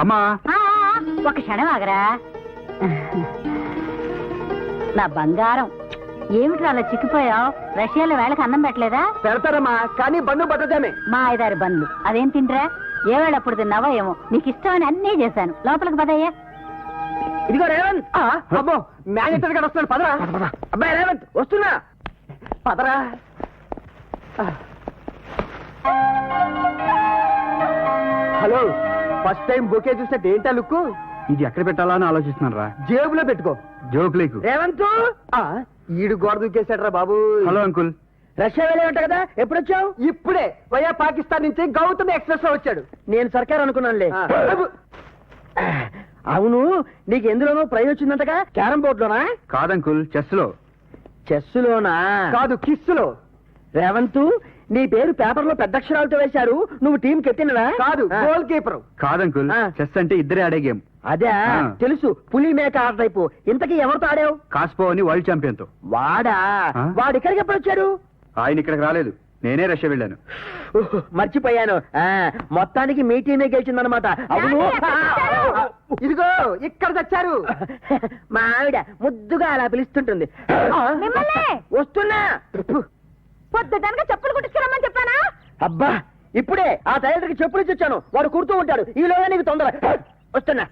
అమ్మా ఒక క్షణం ఆగరా. నా బంగారం, ఏమిట్రా అలా చిక్కిపోయావు? రష్యాలో వేళకి అన్నం పెట్టలేదా? పెడతారమ్మా, కానీ బండు పట్టదామే. మా 5-6 బండ్లు అదేం తింటరా? ఏ వేళప్పుడు తిన్నావో ఏమో, నీకు ఇష్టమని అన్నీ చేశాను. లోపలికి పదయ్యా. ఇదిగో రేవంత్. అబ్బో, మేనేజర్ గారు వస్తున్నాడు, పదరా. అబ్బాయి రేవంత్ వస్తున్నా, పదరా. హలో, ఫస్ట్ టైం బొకే చూసినట్టు ఏంటా లుక్కు? ఇది ఎక్కడ పెట్టాలా అని ఆలోచిస్తున్నాను రా. జేబులో పెట్టుకో. జోకులేకు. రేవంత్, ఈడు గోడ దూకేశాడు రా బాబు. Hello uncle. రష్యా వెళ్ళే ఉంటా కదా, ఎప్పుడు వచ్చావు? ఇప్పుడే వయా పాకిస్తాన్ నుంచి గౌతమ్ ఎక్స్ప్రెస్ లో వచ్చాడు. నేను సర్కార్ అనుకున్నానులే. అవును, నీకు ఎందులోనో ప్రైజ్ వచ్చిందంటగా? క్యారం బోర్డ్ లోనా? కాదంకుల్, చెస్ లో. చెస్ లోనా? కాదు, కిస్ లో. రేవంత్, నీ పేరు పేపర్ లో పెద్ద అక్షరాలతో వేశారు. నువ్వు టీం కెప్టెన్వా? కాదు, గోల్ కీపర్. కాదంకుల్, చెస్ అంటే ఇద్దరే ఆడే గేమ్. అదే తెలుసు, పులి మేక ఆట టైపు. ఇంతకీ ఎవరితో ఆడావు? కాస్పో అని వరల్డ్ ఛాంపియన్ తో. వాడా? వాడు ఇక్కడికి ఎప్పుడు వచ్చారు? ఆయన ఇక్కడికి రాలేదు, నేనే రష్యా వెళ్ళాను. మర్చిపోయాను. మొత్తానికి మీ టీమే గెలిచిందనమాట. అవును, ఇదిగో ఇక్కడ తెచ్చారు. మా ఆవిడ ముద్దుగా అలా పిలుస్తుంటుంది. వస్తున్నా. పొద్దుటనక చెప్పులు కుట్టించుకురమ్మని చెప్పానా? అబ్బా, ఇప్పుడే ఆ టైలర్కి చెప్పులు ఇచ్చాను. వాడు కుడుతూ ఉంటాడు. ఈలోగా నీకు తొందర. వస్తున్నా.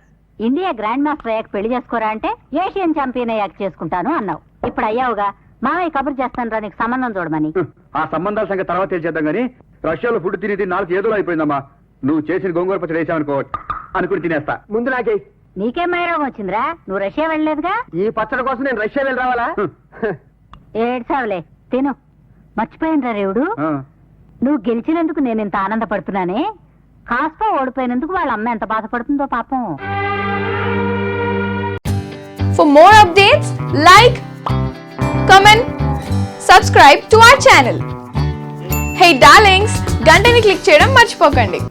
ఇండియా గ్రాండ్ మాస్టర్ అయ్యాక పెళ్లి చేసుకోరా అంటే ఏషియన్ ఛాంపియన్ అయ్యాక చేసుకుంటాను అన్నావు. ఇప్పుడు అయ్యావుగా, మావయ్య కబురు చేస్తాను రా నీకు సంబంధం చూడమని. ఆ సంబంధాల సంగతి తర్వాత తెలిసేద్దాం గానీ, రష్యాలో ఫుడ్ తిని నాలుగు ఏదో అయిపోయిందమ్మా. నువ్వు చేసిన గోంగూర పచ్చడి వేసావనుకో, అనుకుని తినేస్తా. ముందు నాకే. నీకేం మైరోగం వచ్చిందిరా? నువ్వు రష్యా వెళ్ళలేదుగా. ఈ పచ్చడి కోసం నేను రష్యా వెళ్ళి రావాలా? ఏడ్చావులే, తిను. మర్చిపోయినరా రేవుడు, నువ్వు గెలిచినందుకు నేను ఇంత ఆనందపడుతున్నానే, కాస్త ఓడిపోయినందుకు వాళ్ళ అమ్మ ఎంత బాధపడుతుందో పాపం. For more updates, like, comment, subscribe to our channel. Hey darlings, గంటని click చేయడం మర్చిపోకండి.